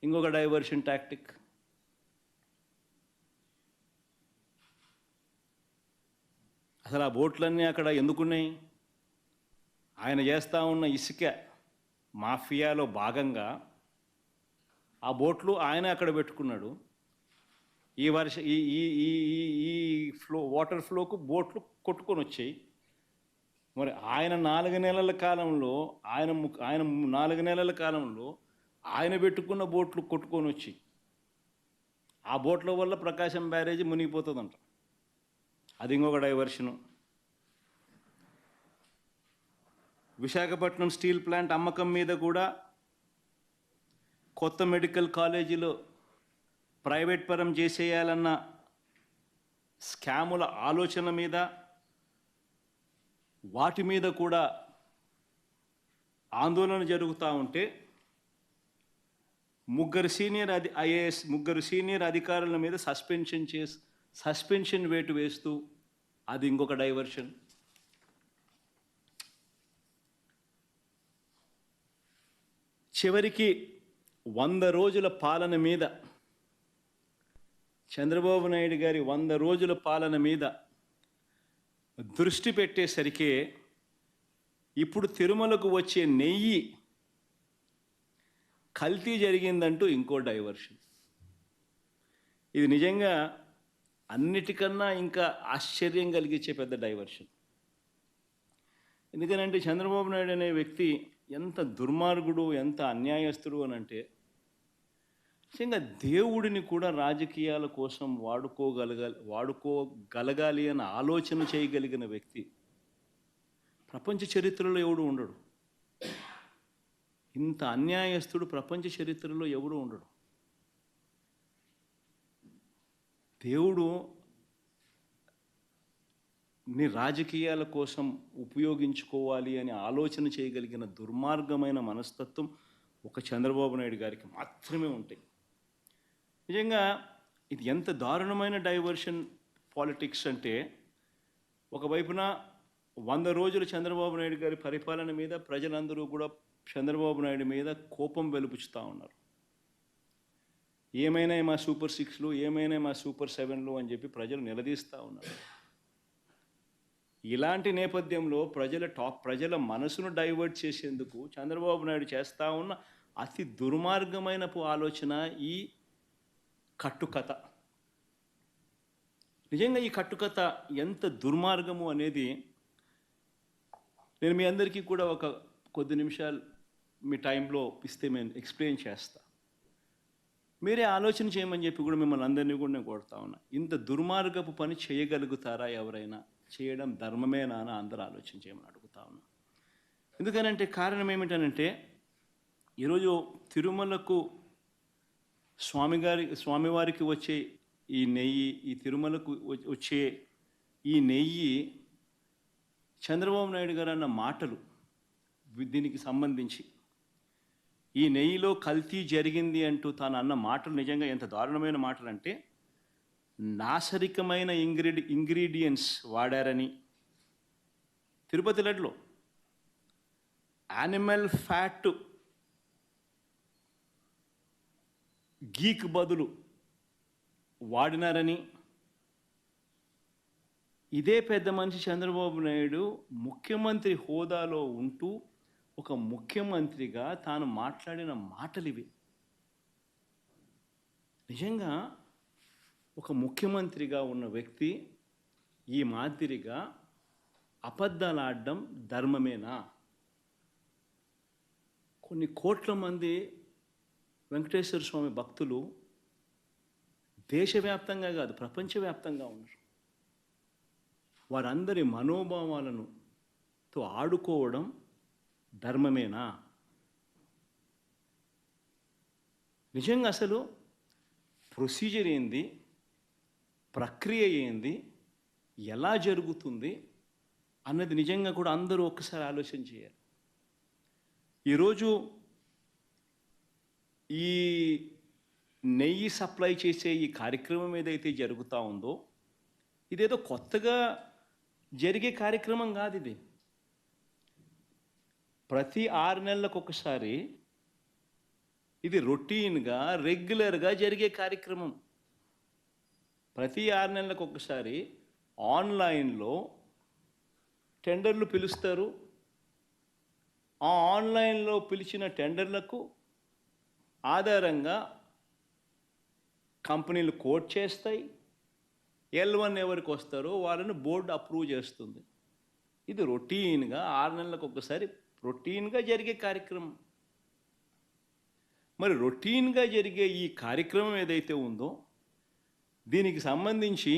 ఇంకొక diversion tactic. అసలు ఆ బోట్లన్నీ అక్కడ ఎందుకున్నాయి? ఆయన చేస్తూ ఉన్న ఇసుక మాఫియాలో భాగంగా ఆ బోట్లు ఆయన అక్కడ పెట్టుకున్నాడు. ఈ వర్ష ఈ ఈ ఈ ఈ ఫ్లో వాటర్ ఫ్లోకు బోట్లు కొట్టుకొని వచ్చాయి. మరి ఆయన 4 నెలల కాలంలో ఆయన 4 నెలల కాలంలో ఆయన పెట్టుకున్న బోట్లు కొట్టుకొని వచ్చి ఆ బోట్ల వల్ల ప్రకాశం బ్యారేజీ మునిగిపోతుందంట. అది ఇంకొక డైవర్షను. విశాఖపట్నం స్టీల్ ప్లాంట్ అమ్మకం మీద కూడా కొత్త మెడికల్ కాలేజీలో ప్రైవేట్ పరం చేసేయాలన్న స్కాముల ఆలోచన మీద వాటి మీద కూడా ఆందోళన జరుగుతూ ఉంటే ముగ్గురు సీనియర్ అధికారుల మీద సస్పెన్షన్ వేటు వేస్తూ అది ఇంకొక డైవర్షన్. చివరికి 100 రోజుల పాలన మీద చంద్రబాబు నాయుడు గారి 100 రోజుల పాలన మీద దృష్టి పెట్టేసరికి ఇప్పుడు తిరుమలకు వచ్చే నెయ్యి కల్తీ జరిగిందంటూ ఇంకో డైవర్షన్. ఇది నిజంగా అన్నిటికన్నా ఇంకా ఆశ్చర్యం కలిగించే పెద్ద డైవర్షన్. ఎందుకనంటే చంద్రబాబు నాయుడు అనే వ్యక్తి ఎంత దుర్మార్గుడు, ఎంత అన్యాయస్తుడు అని అంటే నిజంగా దేవుడిని కూడా రాజకీయాల కోసం వాడుకోగలగాలి అని ఆలోచన చేయగలిగిన వ్యక్తి ప్రపంచ చరిత్రలో ఎవడు ఉండడు. ఇంత అన్యాయస్తుడు ప్రపంచ చరిత్రలో ఎవడు ఉండడు. దేవుడు ని రాజకీయాల కోసం ఉపయోగించుకోవాలి అని ఆలోచన చేయగలిగిన దుర్మార్గమైన మనస్తత్వం ఒక చంద్రబాబు నాయుడు గారికి మాత్రమే ఉంటాయి. నిజంగా ఇది ఎంత దారుణమైన డైవర్షన్ పాలిటిక్స్ అంటే, ఒకవైపున 100 రోజులు చంద్రబాబు నాయుడు గారి పరిపాలన మీద ప్రజలందరూ కూడా చంద్రబాబు నాయుడు మీద కోపం వెలుపుచుతూ ఉన్నారు. ఏమైనా మా సూపర్ 6లు, ఏమైనా మా సూపర్ 7లు అని చెప్పి ప్రజలు నిలదీస్తూ ఉన్నారు. ఇలాంటి నేపథ్యంలో ప్రజల మనసును డైవర్ట్ చేసేందుకు చంద్రబాబు నాయుడు చేస్తూ ఉన్న అతి దుర్మార్గమైన ఆలోచన ఈ కట్టుకథ. నిజంగా ఈ కట్టుకథ ఎంత దుర్మార్గము అనేది నేను మీ అందరికీ కూడా ఒక కొద్ది నిమిషాలు మీ టైంలో ఇస్తే నేను ఎక్స్ప్లెయిన్ చేస్తా. మీరే ఆలోచన చేయమని చెప్పి కూడా మిమ్మల్ని అందరినీ కూడా నేను కోరుతా ఉన్నా. ఇంత దుర్మార్గపు పని చేయగలుగుతారా ఎవరైనా? చేయడం ధర్మమేనా అని అందరూ ఆలోచన చేయమని అడుగుతా ఉన్నా. ఎందుకనంటే కారణం ఏమిటనంటే, ఈరోజు తిరుమలకు స్వామివారికి వచ్చే ఈ నెయ్యి, ఈ తిరుమలకు వచ్చే ఈ నెయ్యి చంద్రబాబు నాయుడు గారు అన్న మాటలు దీనికి సంబంధించి, ఈ నెయ్యిలో కల్తీ జరిగింది అంటూ తాను అన్న మాటలు నిజంగా ఎంత దారుణమైన మాటలు అంటే, నాసరికమైన ఇంగ్రీడియంట్స్ వాడారని, తిరుపతి లడ్డులో యానిమల్ ఫ్యాట్ గీక్ బదులు వాడినారని, ఇదే పెద్ద మనిషి చంద్రబాబు నాయుడు ముఖ్యమంత్రి హోదాలో ఉంటూ ఒక ముఖ్యమంత్రిగా తాను మాట్లాడిన మాటలు ఇవి. నిజంగా ఒక ముఖ్యమంత్రిగా ఉన్న వ్యక్తి ఈ మాదిరిగా అబద్ధాలు ఆడడం ధర్మమేనా? కొన్ని కోట్ల మంది వెంకటేశ్వర స్వామి భక్తులు దేశవ్యాప్తంగా కాదు ప్రపంచవ్యాప్తంగా ఉన్నారు. వారందరి మనోభావాలతో ఆడుకోవడం ధర్మమేనా? నిజంగా అసలు ప్రొసీజర్ ఏంది, ప్రక్రియ ఏంది, ఎలా జరుగుతుంది అన్నది నిజంగా కూడా అందరూ ఒక్కసారి ఆలోచన చేయాలి. ఈరోజు ఈ నెయ్యి సప్లై చేసే ఈ కార్యక్రమం ఏదైతే జరుగుతూ ఉందో, ఇదేదో కొత్తగా జరిగే కార్యక్రమం కాదు. ఇది ప్రతి 6 నెలలకు ఒకసారి ఇది రొటీన్గా రెగ్యులర్గా జరిగే కార్యక్రమం. ప్రతి 6 నెలలకు ఒకసారి ఆన్లైన్లో టెండర్లు పిలుస్తారు. ఆ ఆన్లైన్లో పిలిచిన టెండర్లకు ఆధారంగా కంపెనీలు కోట్ చేస్తాయి. L1 ఎవరికి వస్తారో వాళ్ళని బోర్డు అప్రూవ్ చేస్తుంది. ఇది రొటీన్గా 6 నెలలకు ఒకసారి రొటీన్గా జరిగే కార్యక్రమం. మరి రొటీన్గా జరిగే ఈ కార్యక్రమం ఏదైతే ఉందో దీనికి సంబంధించి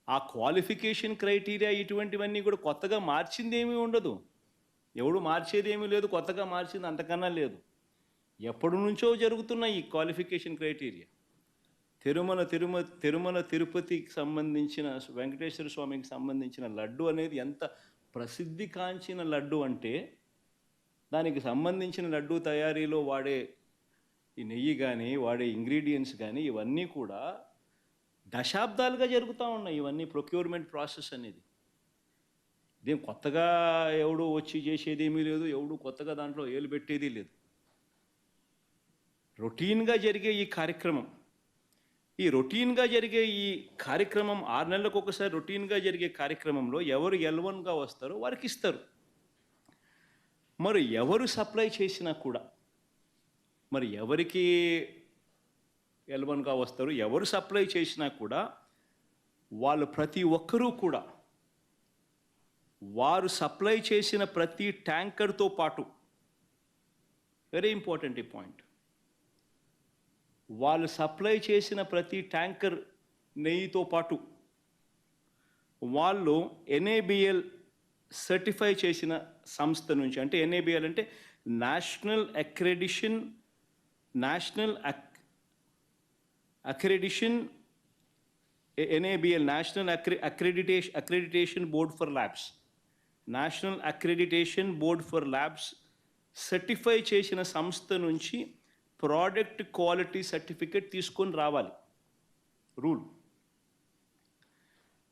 ఆ క్వాలిఫికేషన్ క్రైటీరియా ఇటువంటివన్నీ కూడా కొత్తగా మార్చింది ఏమీ ఉండదు. ఎవడు మార్చేది ఏమీ లేదు, కొత్తగా మార్చింది అంతకన్నా లేదు. ఎప్పటి నుంచో జరుగుతున్న ఈ క్వాలిఫికేషన్ క్రైటీరియా తిరుమల తిరుపతికి సంబంధించిన వెంకటేశ్వర స్వామికి సంబంధించిన లడ్డు అనేది ఎంత ప్రసిద్ధి కాంచిన లడ్డు అంటే దానికి సంబంధించిన లడ్డు తయారీలో వాడే ఈ నెయ్యి కానీ వాడే ఇంగ్రీడియంట్స్ కానీ ఇవన్నీ కూడా దశాబ్దాలుగా జరుగుతూ ఉన్నాయి. ఇవన్నీ ప్రొక్యూర్మెంట్ ప్రాసెస్ అనేది దీని కొత్తగా ఎవడు వచ్చి చేసేది ఏమీ లేదు, ఎవడు కొత్తగా దాంట్లో ఏలు పెట్టేది లేదు. రొటీన్గా జరిగే ఈ కార్యక్రమం ఈ 6 నెలలకు ఒకసారి రొటీన్గా జరిగే కార్యక్రమంలో ఎవరు L1గా వస్తారో వారికి ఇస్తారు. మరి ఎవరు సప్లై చేసినా కూడా మరి ఎవరికి L1గా వస్తారు, ఎవరు సప్లై చేసినా కూడా వాళ్ళు ప్రతి ఒక్కరూ కూడా వారు సప్లై చేసిన ప్రతి ట్యాంకర్తో పాటు, వెరీ ఇంపార్టెంట్ ఈ పాయింట్, వాళ్ళు సప్లై చేసిన ప్రతి ట్యాంకర్ నెయ్యితో పాటు వాళ్ళు NABL సర్టిఫై చేసిన సంస్థ నుంచి, అంటే NABL అంటే national accreditation NABL national accreditation board for labs, national accreditation board for labs certify చేసిన సంస్థ నుంచి ప్రోడక్ట్ క్వాలిటీ సర్టిఫికేట్ తీసుకొని రావాలి. రూల్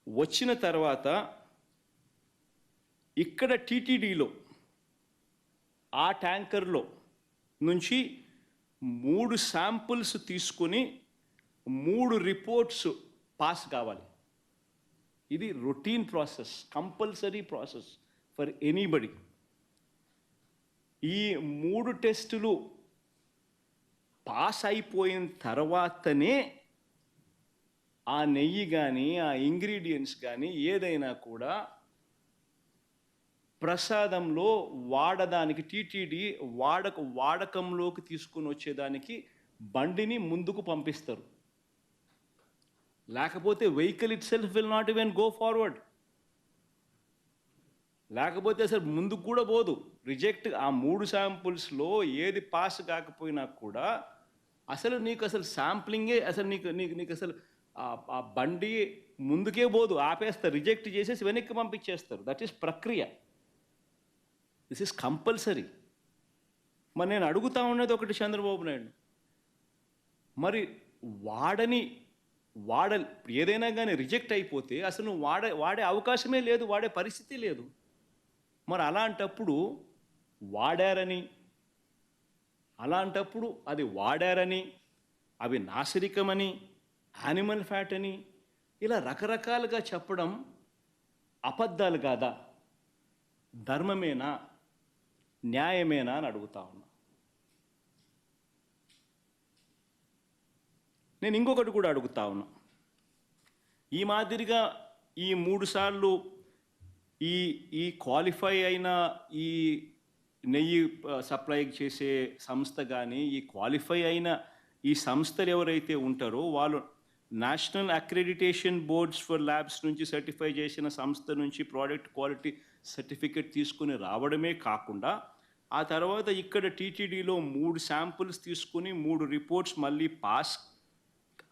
వచ్చిన తర్వాత ఇక్కడ TTDలో ఆ ట్యాంకర్లో నుంచి 3 శాంపుల్స్ తీసుకొని 3 రిపోర్ట్స్ పాస్ కావాలి. ఇది routine process, compulsory process for anybody. ఈ 3 టెస్టులు పాస్ అయిపోయిన తర్వాతనే ఆ నెయ్యి కానీ ఆ ఇంగ్రీడియంట్స్ కానీ ఏదైనా కూడా ప్రసాదంలో వాడడానికి TTD వాడకంలోకి తీసుకుని వచ్చేదానికి బండిని ముందుకు పంపిస్తారు. లేకపోతే vehicle it self will not even go forward. లేకపోతే అసలు ముందుకు కూడా పోదు, రిజెక్ట్. ఆ 3 శాంపుల్స్లో ఏది పాస్ కాకపోయినా కూడా నీకు శాంప్లింగే నీకు అసలు ఆ బండి ముందుకే పోదు, ఆపేస్తారు, రిజెక్ట్ చేసేసి వెనక్కి పంపించేస్తారు. దట్ ఈస్ ప్రక్రియ. This is compulsory. మరి నేను అడుగుతా ఉన్నది ఒకటి, చంద్రబాబు నాయుడు, మరి ఏదైనా కానీ రిజెక్ట్ అయిపోతే అసలు నువ్వు వాడే అవకాశమే లేదు, వాడే పరిస్థితి లేదు. మరి అలాంటప్పుడు అది వాడారని, అవి నాసిరకమని, యానిమల్ ఫ్యాట్ అని ఇలా రకరకాలుగా చెప్పడం అబద్ధాలు కాదా? ధర్మమేనా, న్యాయమేనా అని అడుగుతా ఉన్నా. నేను ఇంకొకటి కూడా అడుగుతా ఉన్నా. ఈ మాదిరిగా ఈ 3 సార్లు ఈ క్వాలిఫై అయిన ఈ నెయ్యి సప్లై చేసే సంస్థ కానీ, ఈ క్వాలిఫై అయిన ఈ సంస్థలు ఎవరైతే ఉంటారో వాళ్ళు national accreditation boards for labs నుంచి సర్టిఫై చేసిన సంస్థ నుంచి ప్రోడక్ట్ క్వాలిటీ సర్టిఫికేట్ తీసుకుని రావడమే కాకుండా ఆ తర్వాత ఇక్కడ TTDలో 3 శాంపుల్స్ తీసుకుని 3 రిపోర్ట్స్ మళ్ళీ పాస్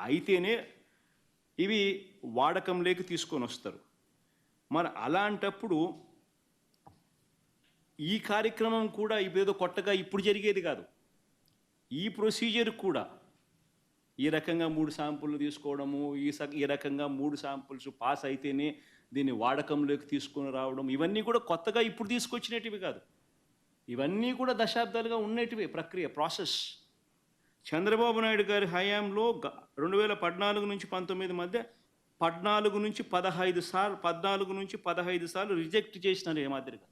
అయితేనే ఇవి వాడకంలోకి తీసుకొని వస్తారు. మరి అలాంటప్పుడు ఈ కార్యక్రమం కూడా ఇదేదో కొత్తగా ఇప్పుడు జరిగేది కాదు. ఈ ప్రొసీజర్ కూడా ఈ రకంగా 3 శాంపుల్లు తీసుకోవడము, ఈ రకంగా 3 శాంపుల్స్ పాస్ అయితేనే దీన్ని వాడకంలోకి తీసుకొని రావడం, ఇవన్నీ కూడా కొత్తగా ఇప్పుడు తీసుకొచ్చినటివి కాదు. ఇవన్నీ కూడా దశాబ్దాలుగా ఉండేటివే ప్రక్రియ, ప్రాసెస్. చంద్రబాబు నాయుడు గారి హయాంలో 2014 నుంచి 19 మధ్య 14 నుంచి 15 సార్లు 14 నుంచి 15 సార్లు రిజెక్ట్ చేసినారు ఏ మాదిరిగా.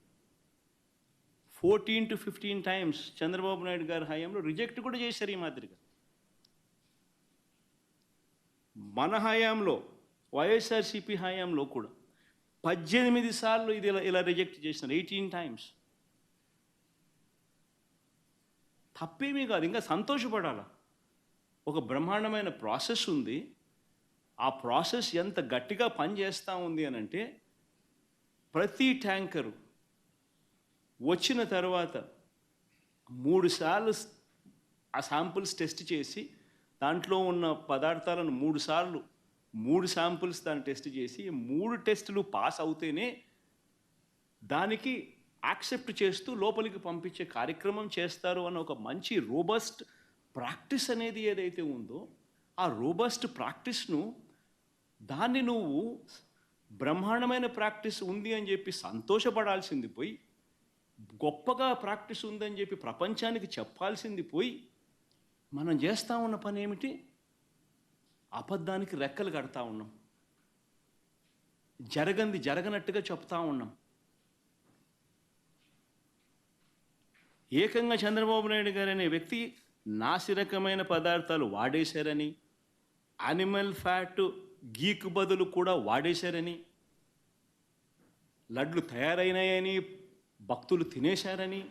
14 to 15 టైమ్స్ చంద్రబాబు నాయుడు గారి హయాంలో రిజెక్ట్ కూడా చేశారు ఈ మాదిరిగా. మన హయాంలో వైఎస్ఆర్సీపీ హయాంలో కూడా 18 సార్లు ఇది ఇలా రిజెక్ట్ చేసినారు, 18 టైమ్స్. తప్పేమీ కాదు, ఇంకా సంతోషపడాలా. ఒక బ్రహ్మాండమైన ప్రాసెస్ ఉంది. ఆ ప్రాసెస్ ఎంత గట్టిగా పనిచేస్తూ ఉంది అని అంటే, ప్రతి ట్యాంకరు వచ్చిన తర్వాత 3 సార్లు ఆ శాంపుల్స్ టెస్ట్ చేసి దాంట్లో ఉన్న పదార్థాలను 3 శాంపుల్స్ దాన్ని టెస్ట్ చేసి 3 టెస్టులు పాస్ అవుతేనే దానికి యాక్సెప్ట్ చేస్తూ లోపలికి పంపించే కార్యక్రమం చేస్తారు అన్న ఒక మంచి రోబస్ట్ ప్రాక్టీస్ అనేది ఏదైతే ఉందో, ఆ రోబస్ట్ ప్రాక్టీస్ను దాన్ని నువ్వు బ్రహ్మాండమైన ప్రాక్టీస్ ఉంది అని చెప్పి సంతోషపడాల్సింది పోయి, గొప్పగా ప్రాక్టీస్ ఉందని చెప్పి ప్రపంచానికి చెప్పాల్సింది పోయి, మనం చేస్తూ ఉన్న పని ఏమిటి? అబద్ధానికి రెక్కలు కడతా ఉన్నాం, జరగనట్టుగా చెప్తా ఉన్నాం. ఏకంగా చంద్రబాబు నాయుడు గారు అనే వ్యక్తి నాసిరకమైన పదార్థాలు వాడేశారని, యానిమల్ ఫ్యాట్ గీకు బదులు కూడా వాడేశారని, లడ్లు తయారైనాయని భక్తులు తినేశారని,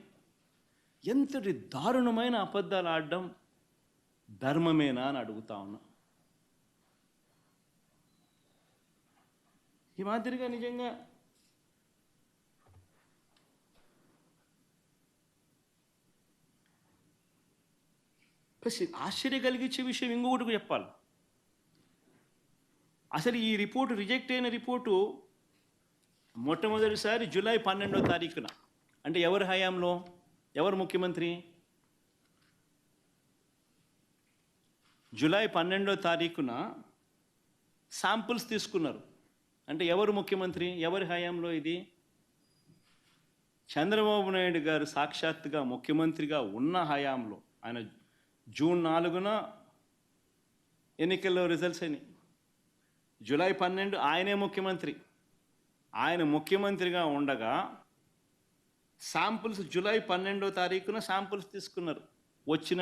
ఎంతటి దారుణమైన అబద్ధాలు ఆడడం ధర్మమేనా అని అడుగుతా ఉన్నా. ఈ మాదిరిగా నిజంగా ఆశ్చర్య కలిగించే విషయం ఇంకొకటి చెప్పాలి. అసలు ఈ రిపోర్టు, రిజెక్ట్ అయిన రిపోర్టు మొట్టమొదటిసారి జూలై 12వ తారీఖున, అంటే ఎవరి హయాంలో, ఎవరు ముఖ్యమంత్రి? జూలై 12వ తారీఖున శాంపుల్స్ తీసుకున్నారు. అంటే ఎవరు ముఖ్యమంత్రి, ఎవరి హయాంలో ఇది? చంద్రబాబు నాయుడు గారు సాక్షాత్తుగా ముఖ్యమంత్రిగా ఉన్న హయాంలో. ఆయన జూన్ 4న ఎన్నికల్లో రిజల్ట్స్ అయినాయి. జూలై 12 ఆయనే ముఖ్యమంత్రి. ఆయన ముఖ్యమంత్రిగా ఉండగా శాంపుల్స్ జూలై 12వ తారీఖున శాంపుల్స్ తీసుకున్నారు. వచ్చిన